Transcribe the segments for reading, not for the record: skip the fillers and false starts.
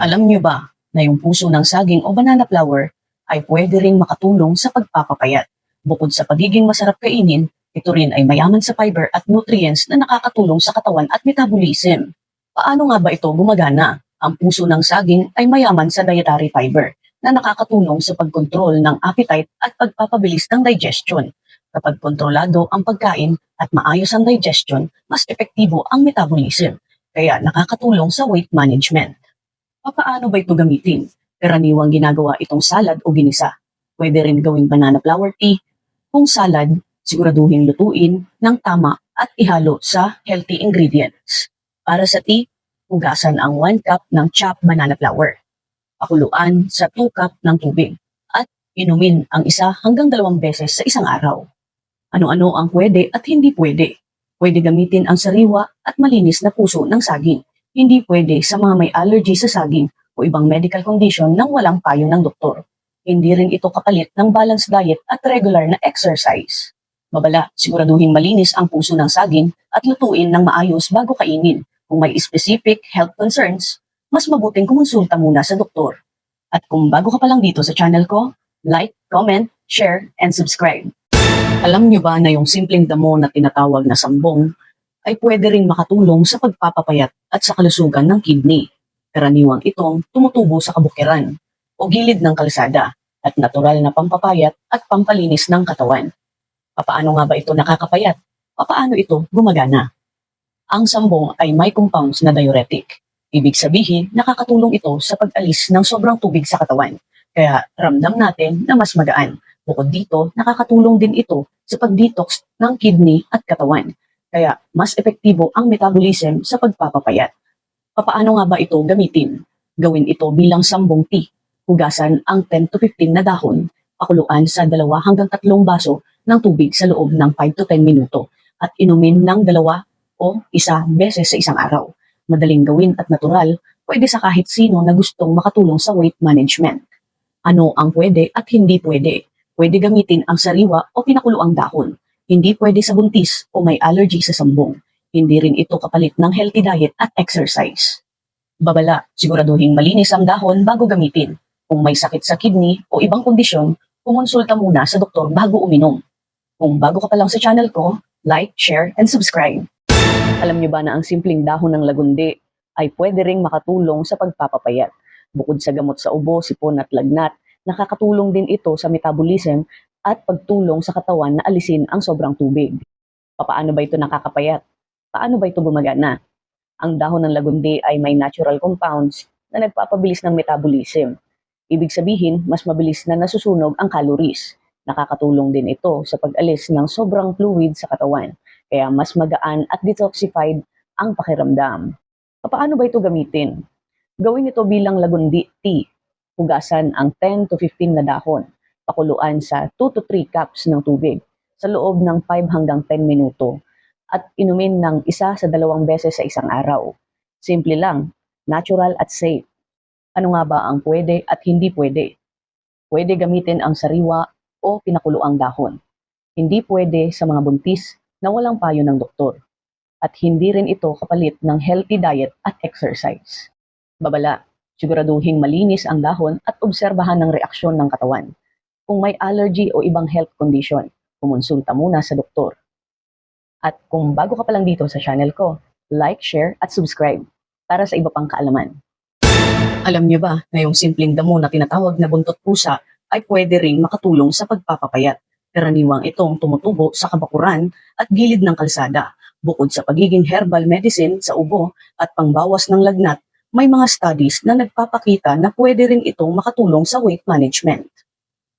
Alam niyo ba na yung puso ng saging o banana flower ay pwede ring makatulong sa pagpapapayat? Bukod sa pagiging masarap kainin, ito rin ay mayaman sa fiber at nutrients na nakakatulong sa katawan at metabolism. Paano nga ba ito gumagana? Ang puso ng saging ay mayaman sa dietary fiber na nakakatulong sa pagkontrol ng appetite at pagpapabilis ng digestion. Kapag kontrolado ang pagkain at maayos ang digestion, mas epektibo ang metabolism, kaya nakakatulong sa weight management. Papaano ba ito gamitin? Karaniwang ginagawa itong salad o ginisa. Pwede rin gawing banana flower tea. Kung salad, siguraduhin lutuin ng tama at ihalo sa healthy ingredients. Para sa tea, hugasan ang 1 cup ng chopped banana flower. Pakuluan sa 2 cup ng tubig. At inumin ang 1 hanggang 2 beses sa isang araw. Ano-ano ang pwede at hindi pwede? Pwede gamitin ang sariwa at malinis na puso ng saging. Hindi pwede sa mga may allergy sa saging o ibang medical condition nang walang payo ng doktor. Hindi rin ito kapalit ng balanced diet at regular na exercise. Babala, siguraduhin malinis ang puso ng saging at lutuin ng maayos bago kainin. Kung may specific health concerns, mas mabuting kumonsulta muna sa doktor. At kung bago ka pa lang dito sa channel ko, like, comment, share, and subscribe. Alam niyo ba na yung simpleng damo na tinatawag na sambong ay pwede ring makatulong sa pagpapapayat at sa kalusugan ng kidney? Karaniwang itong tumutubo sa kabukiran o gilid ng kalsada at natural na pampapayat at pampalinis ng katawan. Papaano nga ba ito nakakapayat? Papaano ito gumagana? Ang sambong ay may compounds na diuretic. Ibig sabihin, nakakatulong ito sa pag-alis ng sobrang tubig sa katawan. Kaya ramdam natin na mas magaan. Bukod dito, nakakatulong din ito sa pag-detox ng kidney at katawan. Kaya mas epektibo ang metabolism sa pagpapapayat. Papaano nga ba ito gamitin? Gawin ito bilang sambong tea. Hugasan ang 10 to 15 na dahon, pakuluan sa 2 hanggang 3 baso ng tubig sa loob ng 5 to 10 minuto at inumin ng 2 o 1 beses sa isang araw. Madaling gawin at natural, pwede sa kahit sino na gustong makatulong sa weight management. Ano ang pwede at hindi pwede? Pwede gamitin ang sariwa o pinakuluang dahon. Hindi pwede sa buntis o may allergy sa sambong. Hindi rin ito kapalit ng healthy diet at exercise. Babala, siguraduhin malinis ang dahon bago gamitin. Kung may sakit sa kidney o ibang kondisyon, kumonsulta muna sa doktor bago uminom. Kung bago ka pa lang sa channel ko, like, share, and subscribe. Alam niyo ba na ang simpleng dahon ng lagundi ay pwede ring makatulong sa pagpapapayat? Bukod sa gamot sa ubo, sipon at lagnat, nakakatulong din ito sa metabolism at pagtulong sa katawan na alisin ang sobrang tubig. Paano ba ito nakakapayat? Paano ba ito gumagana? Ang dahon ng lagundi ay may natural compounds na nagpapabilis ng metabolism. Ibig sabihin, mas mabilis na nasusunog ang calories. Nakakatulong din ito sa pag-alis ng sobrang fluid sa katawan, kaya mas magaan at detoxified ang pakiramdam. Paano ba ito gamitin? Gawin ito bilang lagundi tea. Hugasan ang 10 to 15 na dahon. Pakuluan sa 2 to 3 cups ng tubig sa loob ng 5 hanggang 10 minuto at inumin ng 1 sa 2 beses sa isang araw. Simple lang, natural at safe. Ano nga ba ang pwede at hindi pwede? Pwede gamitin ang sariwa o pinakuluang dahon. Hindi pwede sa mga buntis na walang payo ng doktor. At hindi rin ito kapalit ng healthy diet at exercise. Babala, siguraduhin malinis ang dahon at obserbahan ng reaksyon ng katawan. Kung may allergy o ibang health condition, kumonsulta muna sa doktor. At kung bago ka pa lang dito sa channel ko, like, share, at subscribe para sa iba pang kaalaman. Alam niyo ba na yung simpleng damo na tinatawag na buntot pusa ay pwede ring makatulong sa pagpapapayat? Karaniwang itong tumutubo sa kabakuran at gilid ng kalsada. Bukod sa pagiging herbal medicine sa ubo at pangbawas ng lagnat, may mga studies na nagpapakita na pwede rin itong makatulong sa weight management.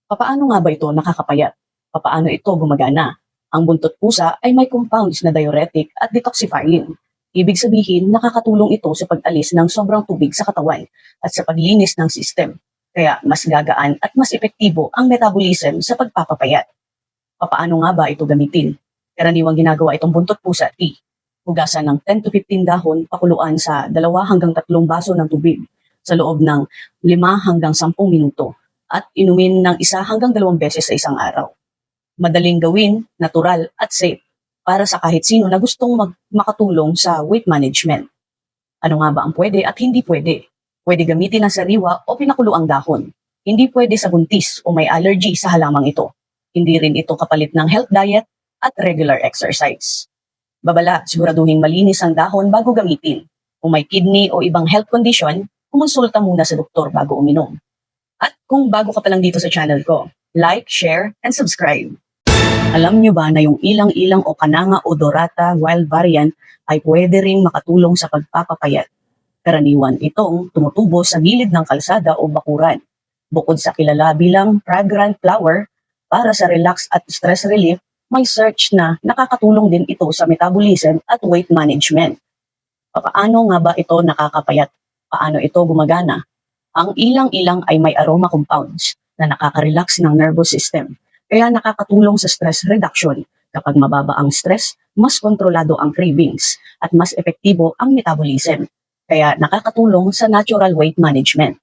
Paano nga ba ito nakakapayat? Paano ito gumagana? Ang buntot pusa ay may compounds na diuretic at detoxifying. Ibig sabihin, nakakatulong ito sa pag-alis ng sobrang tubig sa katawan at sa paglinis ng system. Kaya mas gagaan at mas epektibo ang metabolism sa pagpapapayat. Paano nga ba ito gamitin? Karaniwang ginagawa itong buntot pusa tea. Hugasan ng 10 to 15 dahon, pakuluan sa 2 hanggang 3 baso ng tubig sa loob ng 5 hanggang 10 minuto at inumin ng 1 hanggang 2 beses sa isang araw. Madaling gawin, natural at safe para sa kahit sino na gustong makatulong sa weight management. Ano nga ba ang pwede at hindi pwede? Pwede gamitin ang sariwa o pinakuluang dahon. Hindi pwede sa buntis o may allergy sa halamang ito. Hindi rin ito kapalit ng health diet at regular exercise. Babala, siguraduhin malinis ang dahon bago gamitin. Kung may kidney o ibang health condition, kumonsulta muna sa doktor bago uminom. At kung bago ka pa lang dito sa channel ko, like, share, and subscribe. Alam nyo ba na yung ilang-ilang o kananga odorata wild variant ay pwede ring makatulong sa pagpapapayat? Karaniwan itong tumutubo sa gilid ng kalsada o bakuran. Bukod sa kilala bilang fragrant flower, para sa relax at stress relief, may search na nakakatulong din ito sa metabolism at weight management. Paano nga ba ito nakakapayat? Paano ito gumagana? Ang ilang-ilang ay may aroma compounds na nakaka-relax ng nervous system, kaya nakakatulong sa stress reduction. Kapag mababa ang stress, mas kontrolado ang cravings at mas epektibo ang metabolism, kaya nakakatulong sa natural weight management.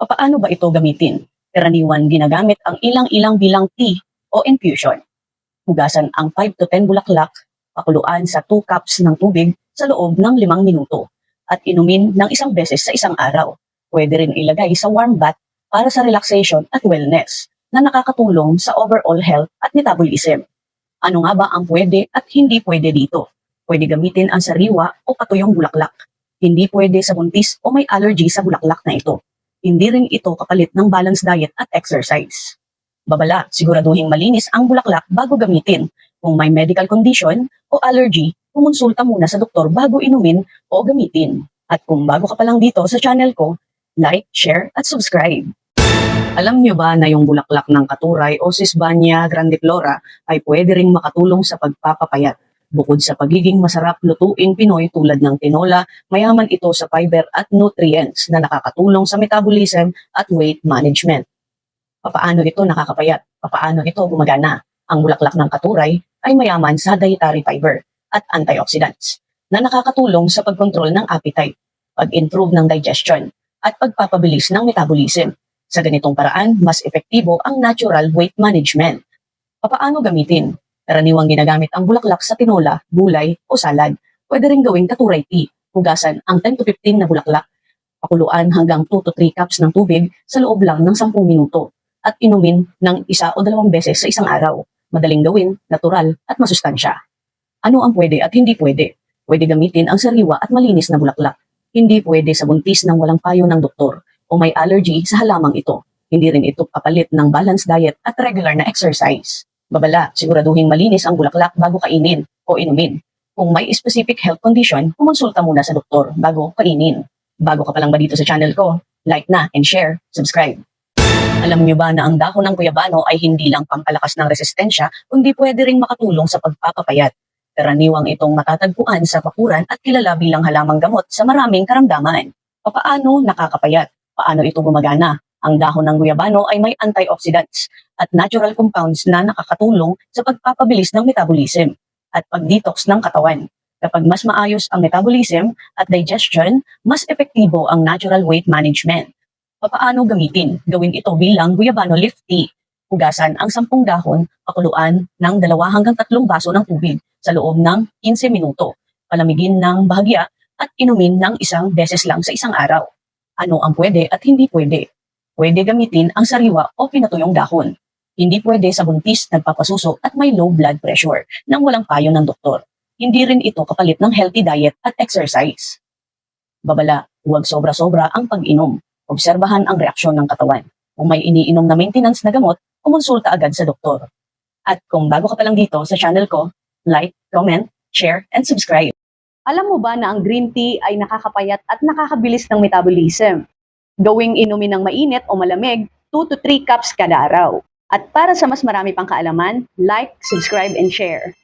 Paano ba ito gamitin? Karaniwan ginagamit ang ilang-ilang bilang tea o infusion. Hugasan ang 5 to 10 bulaklak, pakuluan sa 2 cups ng tubig sa loob ng 5 minuto, at inumin ng isang beses sa isang araw. Pwede rin ilagay sa warm bath para sa relaxation at wellness na nakakatulong sa overall health at metabolism. Ano nga ba ang pwede at hindi pwede dito? Pwede gamitin ang sariwa o patuyong bulaklak. Hindi pwede sa buntis o may allergy sa bulaklak na ito. Hindi rin ito kapalit ng balanced diet at exercise. Babala, siguraduhin malinis ang bulaklak bago gamitin. Kung may medical condition o allergy, kumonsulta muna sa doktor bago inumin o gamitin. At kung bago ka pa lang dito sa channel ko, like, share, at subscribe. Alam niyo ba na yung bulaklak ng katuray o Sesbania grandiflora ay pwede ring makatulong sa pagpapapayat? Bukod sa pagiging masarap lutuing Pinoy tulad ng tinola, mayaman ito sa fiber at nutrients na nakakatulong sa metabolism at weight management. Paano ito nakakapayat? Paano ito gumagana? Ang bulaklak ng katuray ay mayaman sa dietary fiber at antioxidants na nakakatulong sa pagkontrol ng appetite, pag-improve ng digestion, at pagpapabilis ng metabolism. Sa ganitong paraan, mas epektibo ang natural weight management. Paano gamitin? Karaniwang ginagamit ang bulaklak sa tinola, gulay, o salad. Pwede rin gawing katuray tea. Hugasan ang 10 to 15 na bulaklak. Pakuluan hanggang 2 to 3 cups ng tubig sa loob lang ng 10 minuto. At inumin ng 1 o 2 beses sa isang araw. Madaling gawin, natural, at masustansya. Ano ang pwede at hindi pwede? Pwede gamitin ang sariwa at malinis na bulaklak. Hindi pwede sa buntis ng walang payo ng doktor o may allergy sa halamang ito. Hindi rin ito kapalit ng balanced diet at regular na exercise. Babala, siguraduhin malinis ang bulaklak bago kainin o inumin. Kung may specific health condition, kumonsulta muna sa doktor bago kainin. Bago ka pa lang ba dito sa channel ko, like na and share, subscribe. Alam niyo ba na ang dahon ng guyabano ay hindi lang pampalakas ng resistensya, kundi pwede ring makatulong sa pagpapapayat. Karaniwang itong matatagpuan sa bakuran at kilala bilang halamang gamot sa maraming karamdaman. Paano nakakapayat? Paano ito gumagana? Ang dahon ng guyabano ay may antioxidants at natural compounds na nakakatulong sa pagpapabilis ng metabolism at pag-detox ng katawan. Kapag mas maayos ang metabolism at digestion, mas epektibo ang natural weight management. Paano gamitin? Gawin ito bilang guyabano leaf tea. Hugasan ang 10 dahon, pakuluan ng 2 hanggang 3 baso ng tubig sa loob ng 15 minuto. Palamigin ng bahagya at inumin ng 1 beses lang sa isang araw. Ano ang pwede at hindi pwede? Pwede gamitin ang sariwa o pinatuyong dahon. Hindi pwede sa buntis, nagpapasuso at may low blood pressure nang walang payo ng doktor. Hindi rin ito kapalit ng healthy diet at exercise. Babala, huwag sobra-sobra ang pag-inom. Obserbahan ang reaksyon ng katawan. Kung may iniinom na maintenance na gamot, kumonsulta agad sa doktor. At kung bago ka pa lang dito sa channel ko, like, comment, share, and subscribe. Alam mo ba na ang green tea ay nakakapayat at nakakabilis ng metabolism? Gawing inumin ng mainit o malamig, 2 to 3 cups kada araw. At para sa mas marami pang kaalaman, like, subscribe, and share.